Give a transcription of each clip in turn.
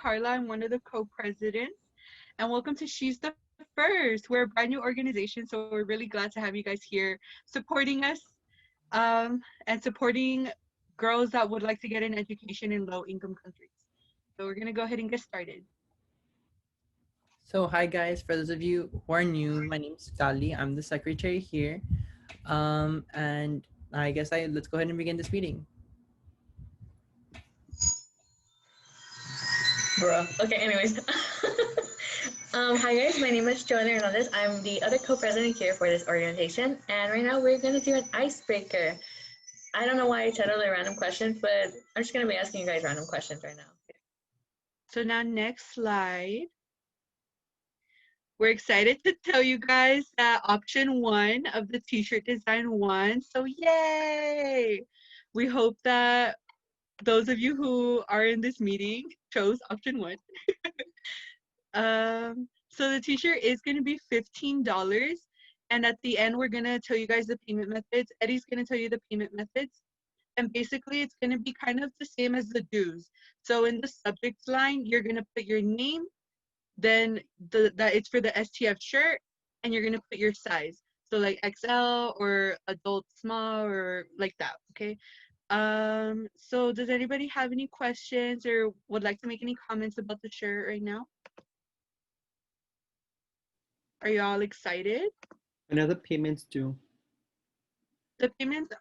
Carla. I'm one of the co-presidents. And welcome to She's the First. We're a brand new organization, so we're really glad to have you guys here supporting us and supporting girls that would like to get an education in low-income countries. So we're going to go ahead and get started. So hi guys, for those of you who are new, my name's Kali. I'm the secretary here. And I guess let's go ahead and begin this meeting. Bro. Okay, anyways. Hi guys, my name is Joanna Hernandez. I'm the other co-president here for this organization. And right now we're gonna do an icebreaker. I don't know why I titled it random questions, but I'm just gonna be asking you guys random questions right now. So now next slide. We're excited to tell you guys that option 1 of the t-shirt design won. So yay! We hope that those of you who are in this meeting chose option 1. So the t-shirt is going to be $15. And at the end, we're going to tell you guys the payment methods. Eddie's going to tell you the payment methods. And basically, it's going to be kind of the same as the dues. So in the subject line, you're going to put your name, then that it's for the STF shirt, and you're going to put your size. So like XL or adult small or like that, okay? So does anybody have any questions or would like to make any comments about the shirt right now? Are you all excited? When are the payments due? The payments,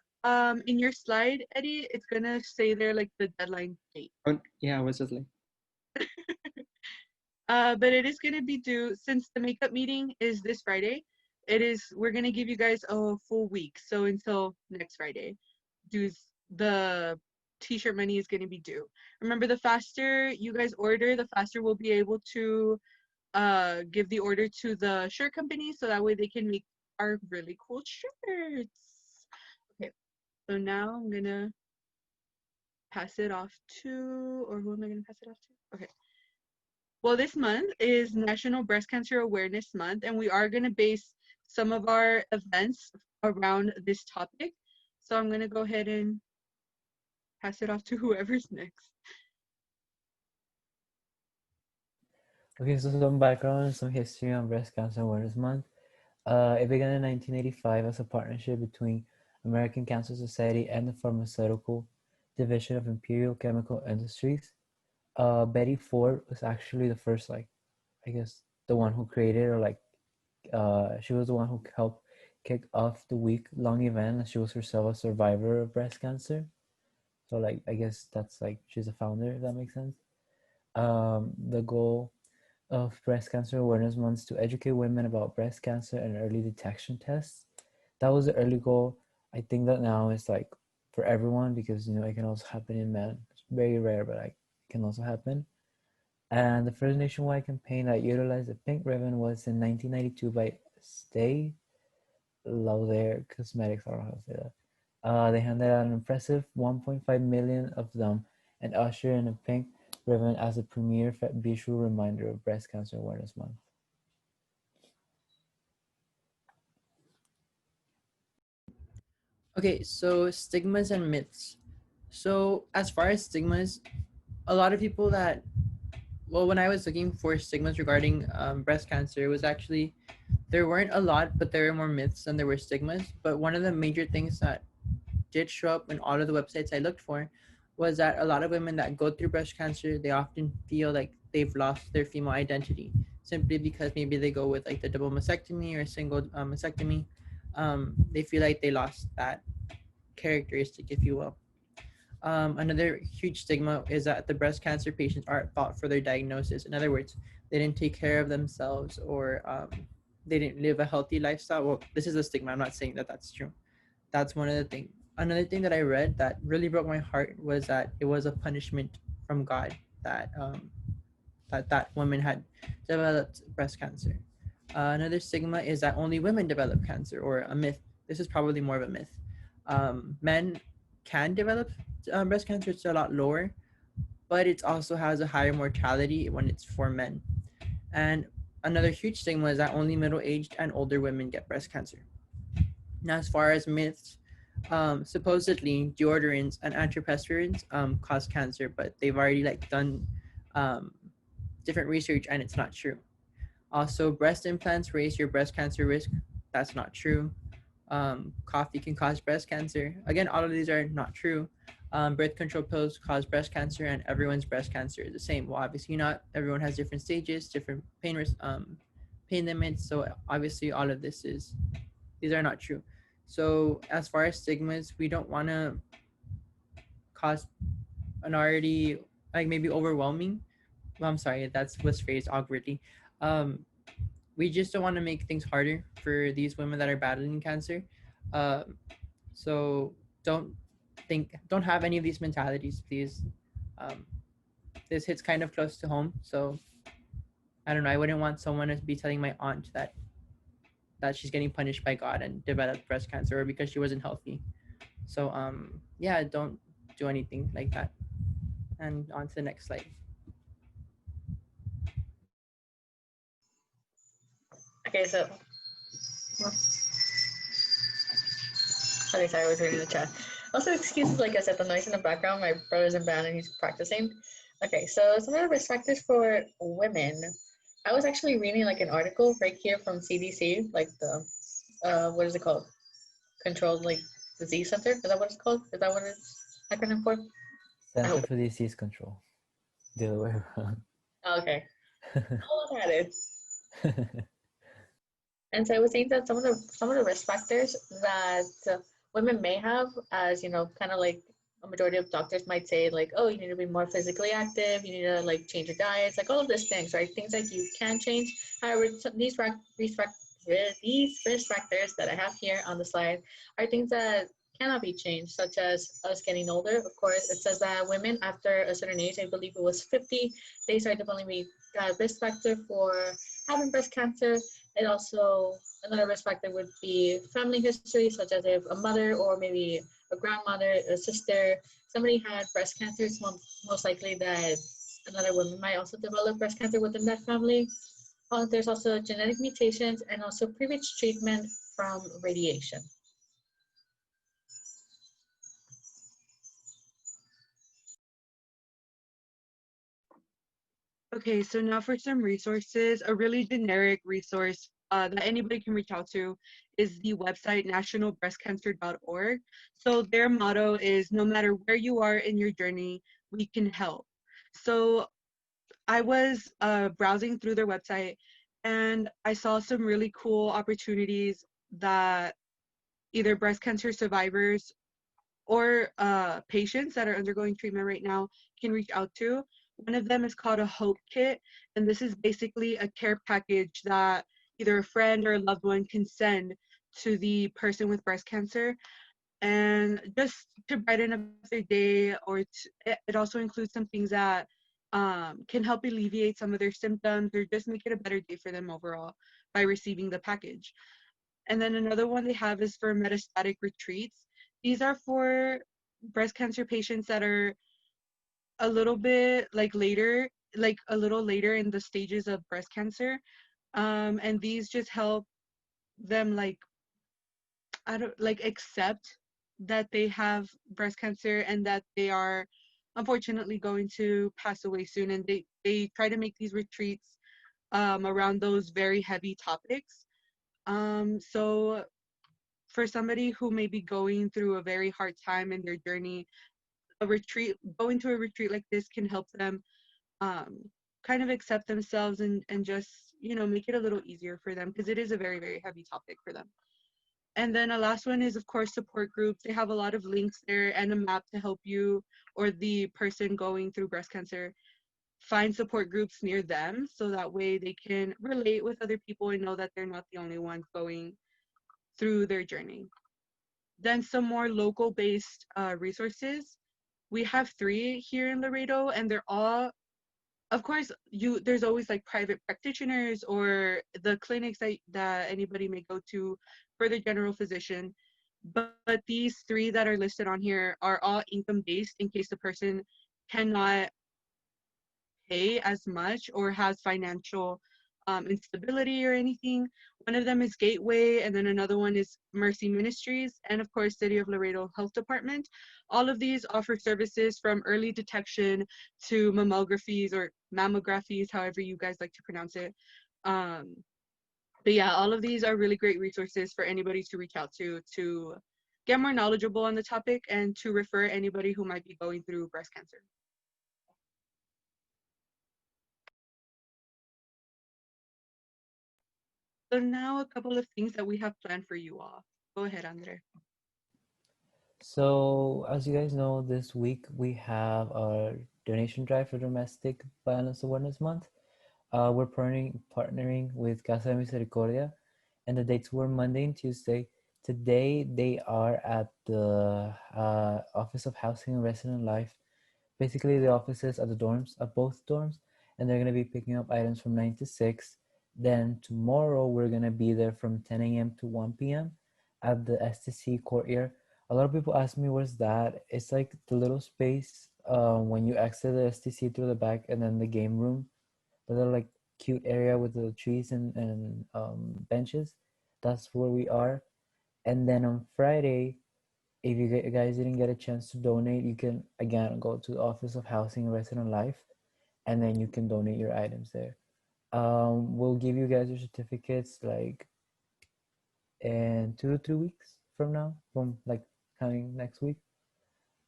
in your slide, Eddie, it's gonna say there like the deadline date. Oh, yeah, I was just like. But it is gonna be due since the makeup meeting is this Friday. We're gonna give you guys a full week. So until next Friday, the t-shirt money is gonna be due. Remember, the faster you guys order, the faster we'll be able to give the order to the shirt company so that way they can make our really cool shirts. Okay, so now I'm gonna pass it off to, or who am I gonna pass it off to? Okay. Well, this month is National Breast Cancer Awareness Month, and we are gonna base some of our events around this topic. So I'm gonna go ahead and pass it off to whoever's next. Okay, so some background and some history on Breast Cancer Awareness Month. It began in 1985 as a partnership between American Cancer Society and the Pharmaceutical Division of Imperial Chemical Industries. Betty Ford was actually the first, I guess, the one who created, or she was the one who helped kick off the week-long event, and she was herself a survivor of breast cancer. So, I guess that's she's a founder, if that makes sense. The goal of Breast Cancer Awareness Month is to educate women about breast cancer and early detection tests. That was the early goal. I think that now it's for everyone because it can also happen in men. It's very rare, but it can also happen. And the first nationwide campaign that utilized the pink ribbon was in 1992 by Stay Lauder Cosmetics. I don't know how to say that. They handed out an impressive 1.5 million of them and ushered in a pink ribbon as a premier visual reminder of Breast Cancer Awareness Month. Okay, so stigmas and myths. So as far as stigmas, a lot of people when I was looking for stigmas regarding breast cancer, it was actually, there weren't a lot, but there were more myths than there were stigmas. But one of the major things that did show up in all of the websites I looked for was that a lot of women that go through breast cancer, they often feel like they've lost their female identity simply because maybe they go with the double mastectomy or a single mastectomy. They feel like they lost that characteristic, if you will. Another huge stigma is that the breast cancer patients aren't thought for their diagnosis. In other words, they didn't take care of themselves, or they didn't live a healthy lifestyle. Well, this is a stigma. I'm not saying that that's true. That's one of the things. Another thing that I read that really broke my heart was that it was a punishment from God that that woman had developed breast cancer. Another stigma is that only women develop cancer, or a myth. This is probably more of a myth. Men can develop breast cancer. It's a lot lower, but it also has a higher mortality when it's for men. And another huge stigma is that only middle-aged and older women get breast cancer. Now, as far as myths, supposedly deodorants and antiperspirants cause cancer, but they've already done different research and it's not true. Also, breast implants raise your breast cancer risk. That's not true. Coffee can cause breast cancer. Again, all of these are not true. Birth control pills cause breast cancer, and everyone's breast cancer is the same. Well, obviously not. Everyone has different stages, different pain limits. So obviously, all of these are not true. So as far as stigmas, we don't want to cause an already like maybe overwhelming. Well, I'm sorry, that's was phrased awkwardly. Um, we just don't want to make things harder for these women that are battling cancer. Um, so don't have any of these mentalities, please. Um, this hits kind of close to home, so I don't know. I wouldn't want someone to be telling my aunt that she's getting punished by God and developed breast cancer or because she wasn't healthy. So yeah, don't do anything like that. And on to the next slide. Okay, so sorry, I was reading the chat. Also, excuses, like I said, the noise in the background. My brother's in band and he's practicing. Okay, so some of the risk factors for women. I was actually reading like an article right here from CDC, like the what is it called? Controlled like Disease Center. Is that what it's called? Is that what it's acronym for? Center for Disease Control. The other way around. Oh, okay. I'll look at it. And so I was saying that some of the risk factors that women may have, as you know, kind of like a majority of doctors might say, like, oh, you need to be more physically active, you need to like change your diets, like all of these things, right? Things that you can change. However, these risk factors that I have here on the slide are things that cannot be changed, such as us getting older. Of course, it says that women after a certain age, I believe it was 50, they start developing a risk factor for having breast cancer. It also, another risk factor would be family history, such as if a mother or maybe a grandmother, a sister, somebody had breast cancer, it's most likely that another woman might also develop breast cancer within that family. There's also genetic mutations and also previous treatment from radiation. Okay, so now for some resources. A really generic resource that anybody can reach out to is the website nationalbreastcancer.org. So their motto is no matter where you are in your journey, we can help. So I was browsing through their website and I saw some really cool opportunities that either breast cancer survivors or patients that are undergoing treatment right now can reach out to. One of them is called a Hope Kit, and this is basically a care package that either a friend or a loved one can send to the person with breast cancer, and just to brighten up their day, or it also includes some things that can help alleviate some of their symptoms or just make it a better day for them overall by receiving the package. And then another one they have is for metastatic retreats. These are for breast cancer patients that are a little bit like later, like a little later in the stages of breast cancer. And these just help them like, I don't like accept that they have breast cancer and that they are unfortunately going to pass away soon. And they try to make these retreats around those very heavy topics. So for somebody who may be going through a very hard time in their journey, going to a retreat like this can help them um, kind of accept themselves and just, you know, make it a little easier for them because it is a very, very heavy topic for them. And then a last one is, of course, support groups. They have a lot of links there and a map to help you or the person going through breast cancer find support groups near them so that way they can relate with other people and know that they're not the only ones going through their journey. Then some more local based resources. We have 3 here in Laredo, and they're all, of course, there's always like private practitioners or the clinics that anybody may go to for the general physician. But these 3 that are listed on here are all income based in case the person cannot pay as much or has financial instability or anything. One of them is Gateway, and then another one is Mercy Ministries, and of course, City of Laredo Health Department. All of these offer services from early detection to mammographies or mammographies, however you guys like to pronounce it. Um, but yeah, all of these are really great resources for anybody to reach out to get more knowledgeable on the topic and to refer anybody who might be going through breast cancer. So now a couple of things that we have planned for you all. Go ahead, Andre. So, as you guys know, this week we have our donation drive for Domestic Violence Awareness Month. We're partnering with Casa de Misericordia, and the dates were Monday and Tuesday. Today, they are at the Office of Housing and Resident Life, basically the offices at the dorms, at both dorms, and they're going to be picking up items from 9 to 6. Then tomorrow, we're going to be there from 10 a.m. to 1 p.m. at the STC courtyard. A lot of people ask me, where's that? It's like the little space when you exit the STC through the back, and then the game room, the little like cute area with the trees and benches. That's where we are. And then on Friday, if you guys didn't get a chance to donate, you can again go to the Office of Housing and Resident Life, and then you can donate your items there. We'll give you guys your certificates like in 2 to 3 weeks from now, from like counting next week.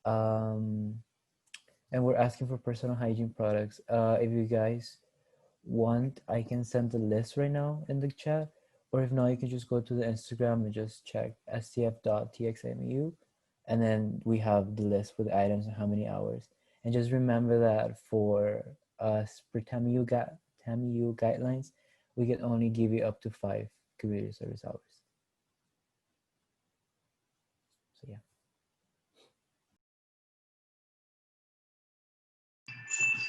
Um, and we're asking for personal hygiene products. If you guys want, I can send the list right now in the chat, or if not, you can just go to the Instagram and just check stf.txmu, and then we have the list with the items and how many hours. And just remember that for us, for TAMIU guidelines, we can only give you up to 5 community service hours. So yeah.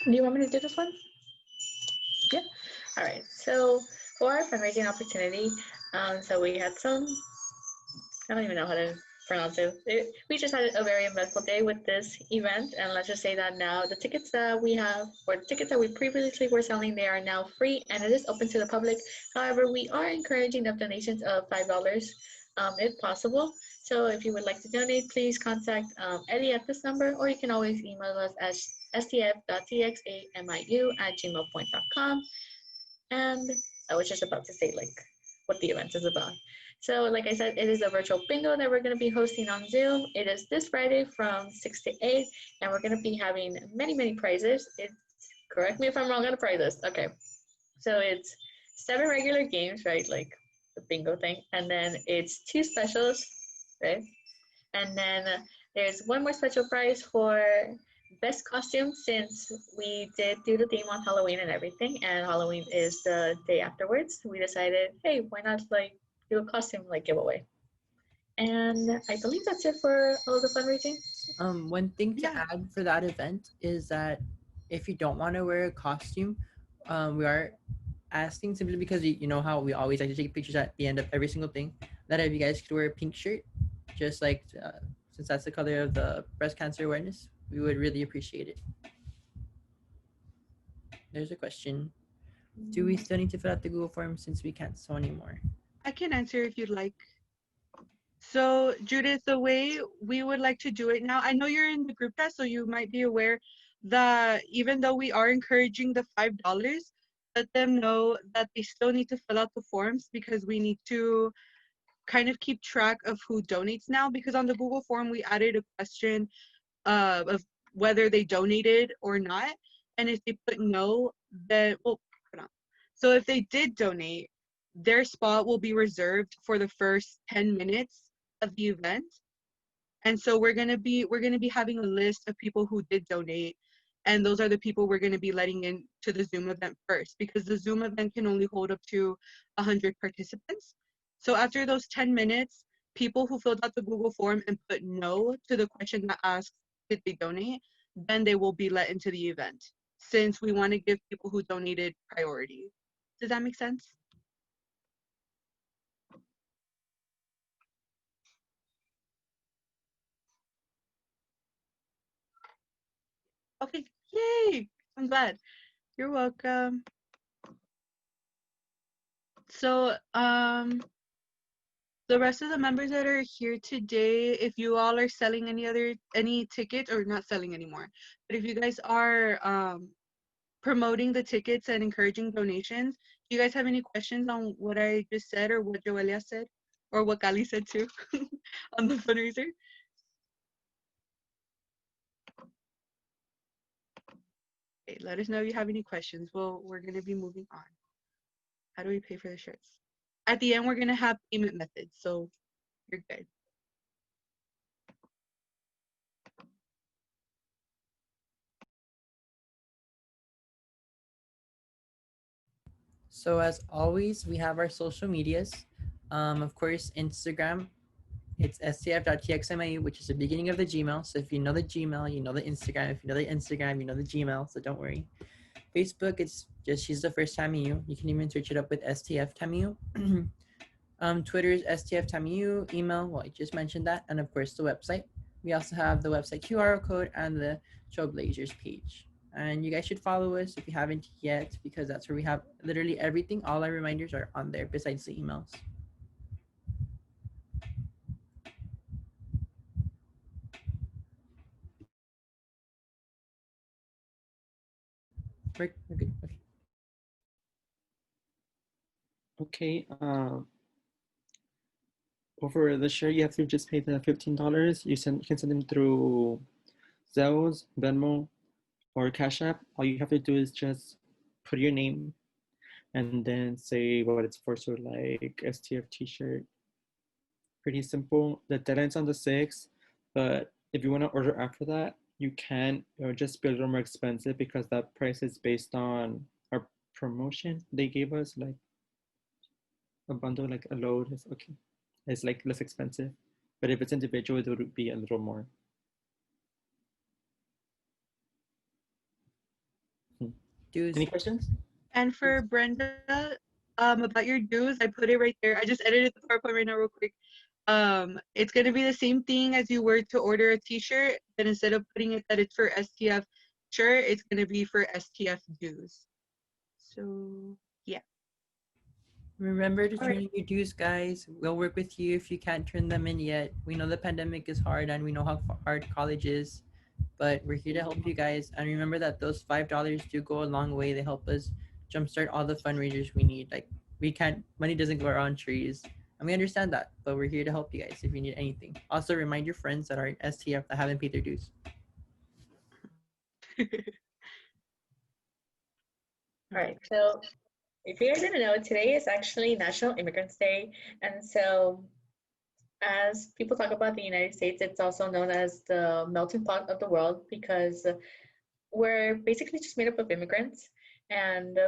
Do you want me to do this one? Yeah. All right. So for our fundraising opportunity, so we had some, I don't even know how to pronounce it. We just had a very eventful day with this event, and let's just say that now the tickets that we have, or the tickets that we previously were selling, they are now free, and it is open to the public. However, we are encouraging the donations of $5, if possible. So if you would like to donate, please contact Eddie at this number, or you can always email us at stf.txamiu@gmail.com. And I was just about to say like what the event is about. So like I said, it is a virtual bingo that we're going to be hosting on Zoom. It is this Friday from 6 to 8, and we're going to be having many prizes. Correct me if I'm wrong on the prizes. Okay, so it's 7 regular games, right? Like the bingo thing, and then it's 2 specials, right? And then there's one more special prize for best costume, since we did do the theme on Halloween and everything, and Halloween is the day afterwards. We decided, hey, why not like do a costume like giveaway? And I believe that's it for all the fundraising. One thing to Yeah. add for that event is that if you don't want to wear a costume, we are asking, simply because you know how we always like to take pictures at the end of every single thing, that if you guys could wear a pink shirt, just like since that's the color of the breast cancer awareness, we would really appreciate it. There's a question. Do we still need to fill out the Google form since we can't sew anymore? I can answer if you'd like. So, Judith, the way we would like to do it now, I know you're in the group chat, so you might be aware that even though we are encouraging the $5, let them know that they still need to fill out the forms, because we need to kind of keep track of who donates now, because on the Google form we added a question of whether they donated or not. And if they put no, then, well, hold on. So if they did donate, their spot will be reserved for the first 10 minutes of the event. And so we're gonna be having a list of people who did donate, and those are the people we're gonna be letting in to the Zoom event first, because the Zoom event can only hold up to 100 participants. So after those 10 minutes, people who filled out the Google form and put no to the question that asks did they donate, then they will be let into the event, since we want to give people who donated priority. Does that make sense? Okay, yay! I'm glad. You're welcome. So, the rest of the members that are here today, if you all are selling any tickets, or not selling anymore, but if you guys are promoting the tickets and encouraging donations, do you guys have any questions on what I just said, or what Joelia said, or what Kali said too on the fundraiser? Okay, let us know if you have any questions. Well, we're gonna be moving on. How do we pay for the shirts? At the end, we're gonna have payment methods, so you're good. So as always, we have our social medias. Of course, Instagram, it's stf.txmiu, which is the beginning of the Gmail. So if you know the Gmail, you know the Instagram. If you know the Instagram, you know the Gmail. So don't worry. Facebook, it's just she's the first TAMIU. You can even search it up with STF TAMIU. Twitter is STF TAMIU. Email, well, I just mentioned that, and of course the website. We also have the website QR code and the Trailblazers page. And you guys should follow us if you haven't yet, because that's where we have literally everything. All our reminders are on there besides the emails. We're good. Okay. Okay. Over the shirt, you have to just pay the $15. You can send them through Zelle, Venmo, or Cash App. All you have to do is just put your name and then say what it's for. So like STF T-shirt. Pretty simple. The deadline's on the 6th, but if you want to order after that, you can. It'll just be a little more expensive because that price is based on our promotion they gave us. Like a bundle, like a load is okay. It's like less expensive, but if it's individual, it would be a little more. Dues. Any questions? And for Brenda, about your dues, I put it right there. I just edited the PowerPoint right now real quick. It's gonna be the same thing as you were to order a t-shirt, but instead of putting it that it's for STF shirt, it's gonna be for STF dues. So yeah. Remember to All turn right. in your dues, guys. We'll work with you if you can't turn them in yet. We know the pandemic is hard and we know how hard college is, but we're here to help you guys. And remember that those $5 do go a long way. They help us jumpstart all the fundraisers we need. Like money doesn't grow on trees. And we understand that, but we're here to help you guys if you need anything. Also, remind your friends that are in STF that haven't paid their dues. All right, so if you guys didn't know, today is actually National Immigrants Day. And so as people talk about the United States, it's also known as the melting pot of the world because we're basically just made up of immigrants. And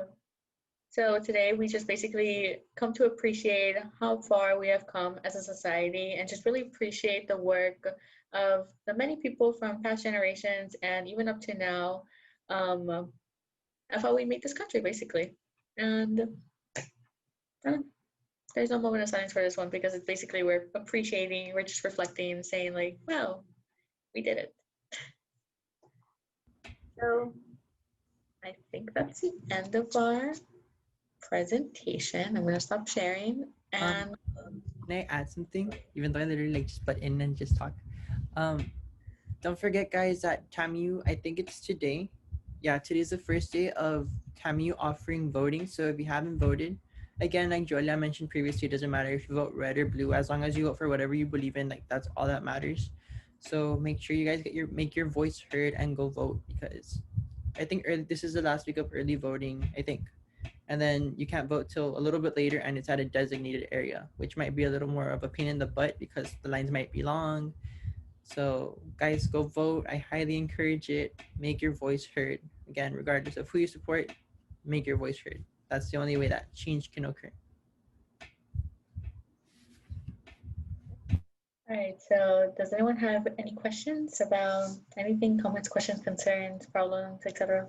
so today we just basically come to appreciate how far we have come as a society and just really appreciate the work of the many people from past generations and even up to now, of how we made this country basically. And there's no moment of silence for this one because it's basically we're appreciating, we're just reflecting, saying like, wow, we did it. So I think that's the end of our presentation. I'm gonna stop sharing and Can I add something? Even though I literally like just butt in and just talk. Don't forget, guys, that TAMIU, I think it's today. Yeah, today's the first day of TAMIU offering voting. So if you haven't voted, again, like Julia mentioned previously, it doesn't matter if you vote red or blue, as long as you vote for whatever you believe in, like that's all that matters. So make sure you guys make your voice heard and go vote, because I think this is the last week of early voting, I think. And then you can't vote till a little bit later, and it's at a designated area, which might be a little more of a pain in the butt because the lines might be long. So guys, go vote. I highly encourage it. Make your voice heard. Again, regardless of who you support, make your voice heard. That's the only way that change can occur. all right, so does anyone have any questions about anything, comments, questions, concerns, problems, etc.?